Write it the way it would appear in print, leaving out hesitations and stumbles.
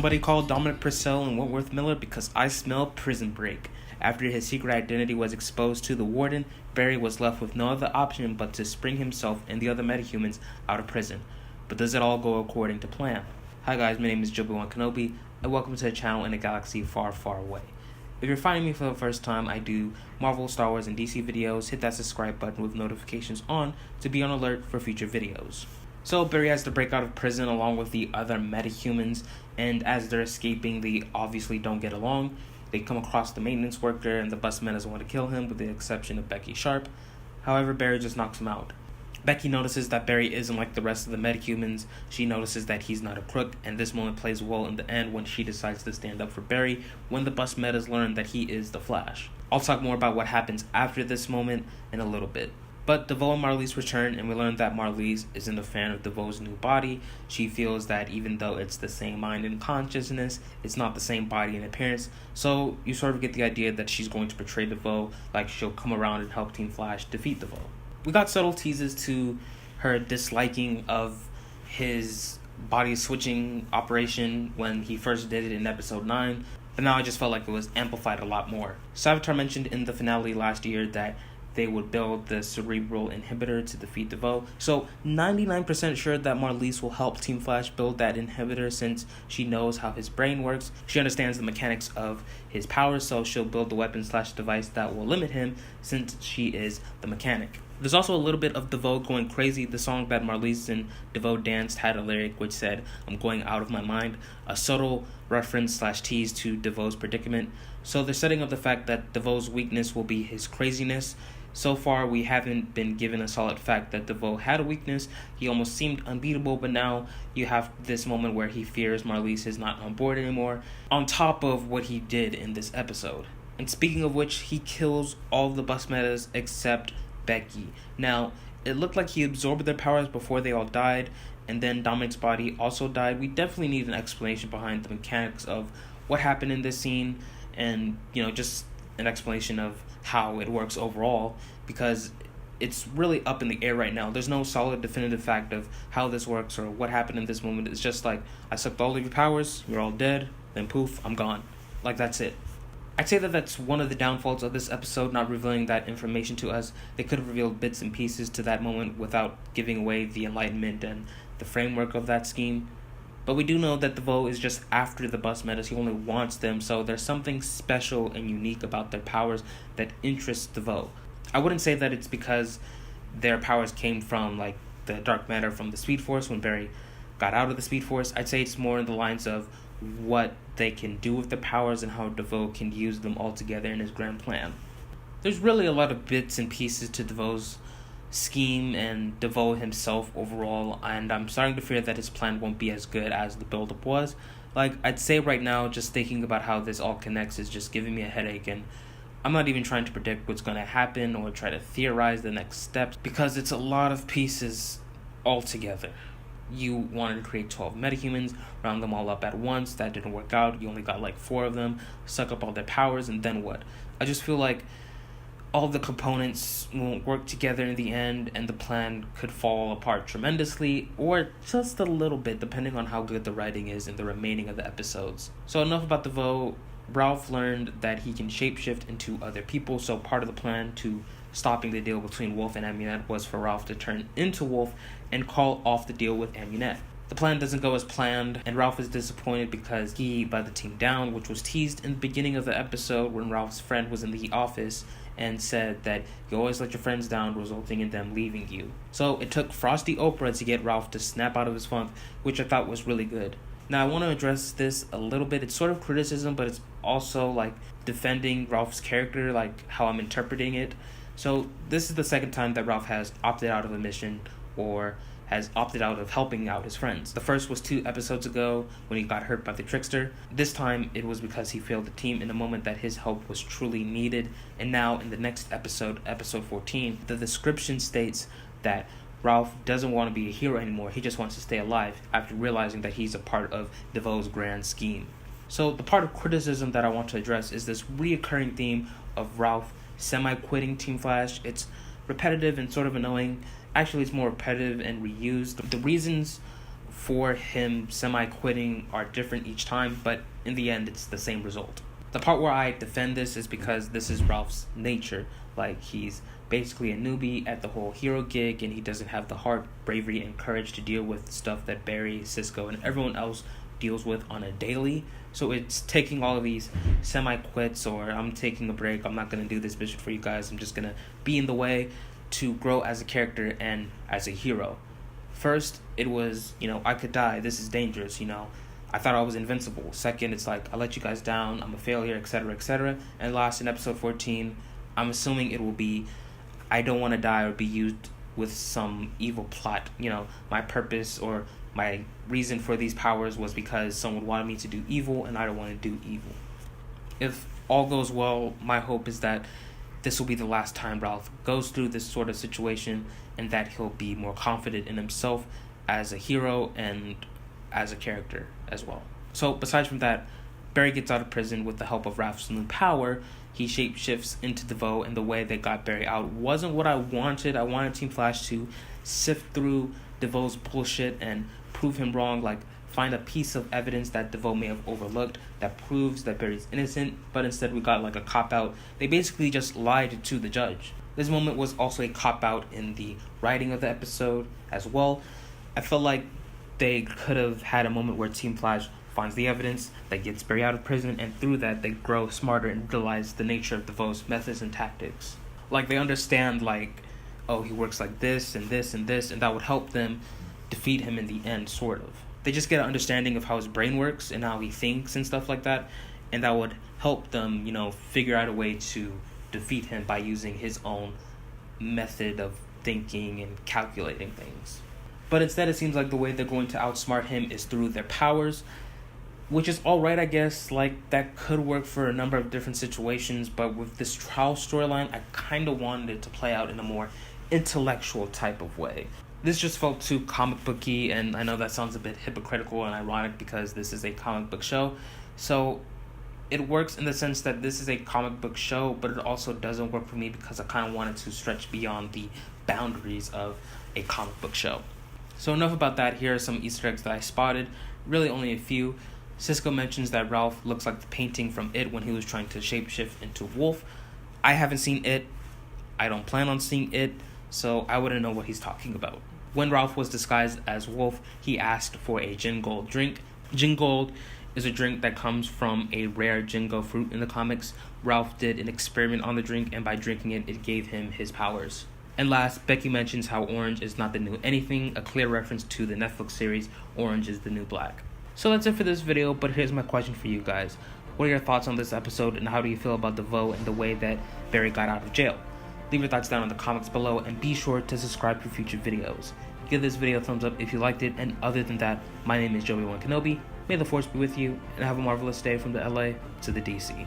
Somebody called Dominic Purcell and Wentworth Miller because I smell prison break. After his secret identity was exposed to the warden, Barry was left with no other option but to spring himself and the other metahumans out of prison. But does it all go according to plan? Hi guys, my name is Jobi-Wan Kenobi, and welcome to the channel in a galaxy far, far away. If you're finding me for the first time, I do Marvel, Star Wars, and DC videos. Hit that subscribe button with notifications on to be on alert for future videos. So Barry has to break out of prison along with the other metahumans, and as they're escaping, they obviously don't get along. They come across the maintenance worker, and the bus men doesn't want to kill him, with the exception of Becky Sharp. However, Barry just knocks him out. Becky notices that Barry isn't like the rest of the metahumans. She notices that he's not a crook, and this moment plays well in the end when she decides to stand up for Barry when the bus metas learn that he is the Flash. I'll talk more about what happens after this moment in a little bit. But DeVoe and Marlize return, and we learn that Marlize isn't a fan of DeVoe's new body. She feels that even though it's the same mind and consciousness, it's not the same body and appearance. So you sort of get the idea that she's going to betray DeVoe, like she'll come around and help Team Flash defeat DeVoe. We got subtle teases to her disliking of his body switching operation when he first did it in episode 9, but now I just felt like it was amplified a lot more. Savitar mentioned in the finale last year that they would build the cerebral inhibitor to defeat DeVoe, so 99% sure that Marlize will help Team Flash build that inhibitor since she knows how his brain works. She understands the mechanics of his powers, so she'll build the weapon/device that will limit him since she is the mechanic. There's also a little bit of DeVoe going crazy. The song that Marlize and DeVoe danced had a lyric which said, "I'm going out of my mind," a subtle reference/tease to DeVoe's predicament. So they're setting up the fact that DeVoe's weakness will be his craziness. So far, we haven't been given a solid fact that DeVoe had a weakness. He almost seemed unbeatable, but now you have this moment where he fears Marlize is not on board anymore, on top of what he did in this episode. And speaking of which, he kills all of the bus metas except Becky. Now, it looked like he absorbed their powers before they all died, and then Dominic's body also died. We definitely need an explanation behind the mechanics of what happened in this scene, and just an explanation of how it works overall, because it's really up in the air right now. There's no solid definitive fact of how this works or what happened in this moment. It's just like, I sucked all of your powers, you're all dead, then poof, I'm gone. Like, that's it. I'd say that that's one of the downfalls of this episode, not revealing that information to us. They could have revealed bits and pieces to that moment without giving away the enlightenment and the framework of that scheme. But we do know that DeVoe is just after the bus metas. He only wants them, so there's something special and unique about their powers that interests DeVoe. I wouldn't say that it's because their powers came from like the dark matter from the Speed Force when Barry got out of the Speed Force. I'd say it's more in the lines of what they can do with their powers and how DeVoe can use them all together in his grand plan. There's really a lot of bits and pieces to DeVoe's scheme and DeVoe himself overall, and I'm starting to fear that his plan won't be as good as the build-up was. Like, I'd say right now, just thinking about how this all connects is just giving me a headache, and I'm not even trying to predict what's going to happen or try to theorize the next steps, because it's a lot of pieces all together. You wanted to create 12 metahumans, round them all up at once. That didn't work out. You only got like 4 of them, suck up all their powers, and then what? I just feel like all the components won't work together in the end, and the plan could fall apart tremendously, or just a little bit, depending on how good the writing is in the remaining of the episodes. So enough about DeVoe. Ralph learned that he can shapeshift into other people, so part of the plan to stopping the deal between Wolf and Amunet was for Ralph to turn into Wolf and call off the deal with Amunet. The plan doesn't go as planned, and Ralph is disappointed because he let the team down, which was teased in the beginning of the episode when Ralph's friend was in the office and said that you always let your friends down, resulting in them leaving you. So it took Frosty Oprah to get Ralph to snap out of his funk, which I thought was really good. Now I want to address this a little bit. It's sort of criticism, but it's also like defending Ralph's character, like how I'm interpreting it. So this is the second time that Ralph has opted out of a mission or has opted out of helping out his friends. The first was 2 episodes ago when he got hurt by the Trickster. This time it was because he failed the team in a moment that his help was truly needed. And now in the next episode, episode 14, the description states that Ralph doesn't want to be a hero anymore. He just wants to stay alive after realizing that he's a part of DeVoe's grand scheme. So the part of criticism that I want to address is this reoccurring theme of Ralph semi-quitting Team Flash. It's repetitive and sort of annoying. Actually, it's more repetitive and reused. The reasons for him semi-quitting are different each time, but in the end, it's the same result. The part where I defend this is because this is Ralph's nature. Like, he's basically a newbie at the whole hero gig, and he doesn't have the heart, bravery, and courage to deal with stuff that Barry, Cisco, and everyone else deals with on a daily. So it's taking all of these semi-quits, or I'm taking a break, I'm not going to do this mission for you guys, I'm just going to be in the way, to grow as a character and as a hero. First, it was, I could die, this is dangerous, I thought I was invincible. Second, it's like, I let you guys down, I'm a failure, etc., etc. And last, in episode 14, I'm assuming it will be, I don't want to die or be used with some evil plot. My purpose or my reason for these powers was because someone wanted me to do evil, and I don't want to do evil. If all goes well, my hope is that this will be the last time Ralph goes through this sort of situation, and that he'll be more confident in himself as a hero and as a character as well. So besides from that, Barry gets out of prison with the help of Ralph's new power. He shapeshifts into DeVoe, and the way they got Barry out wasn't what I wanted. I wanted Team Flash to sift through DeVoe's bullshit and prove him wrong, like find a piece of evidence that DeVoe may have overlooked that proves that Barry's innocent, but instead we got like a cop-out. They basically just lied to the judge. This moment was also a cop-out in the writing of the episode as well. I felt like they could have had a moment where Team Flash finds the evidence that gets Barry out of prison, and through that they grow smarter and realize the nature of DeVoe's methods and tactics. Like, they understand, like, oh, he works like this and this and this, and that would help them defeat him in the end, sort of. They just get an understanding of how his brain works and how he thinks and stuff like that, and that would help them, figure out a way to defeat him by using his own method of thinking and calculating things. But instead, it seems like the way they're going to outsmart him is through their powers, which is alright, I guess. Like, that could work for a number of different situations, but with this trial storyline, I kind of wanted it to play out in a more intellectual type of way. This just felt too comic booky, and I know that sounds a bit hypocritical and ironic because this is a comic book show. So it works in the sense that this is a comic book show, but it also doesn't work for me because I kind of wanted to stretch beyond the boundaries of a comic book show. So enough about that. Here are some Easter eggs that I spotted. Really only a few. Cisco mentions that Ralph looks like the painting from It when he was trying to shapeshift into Wolf. I haven't seen It. I don't plan on seeing It, so I wouldn't know what he's talking about. When Ralph was disguised as Wolf, he asked for a Gin Gold drink. Gin Gold is a drink that comes from a rare Jingo fruit in the comics. Ralph did an experiment on the drink, and by drinking it, it gave him his powers. And last, Becky mentions how orange is not the new anything, a clear reference to the Netflix series Orange is the New Black. So that's it for this video, but here's my question for you guys. What are your thoughts on this episode, and how do you feel about DeVoe and the way that Barry got out of jail? Leave your thoughts down in the comments below, and be sure to subscribe for future videos. Give this video a thumbs up if you liked it, and other than that, my name is Jobi-Wan Kenobi. May the Force be with you, and have a marvelous day from the LA to the DC.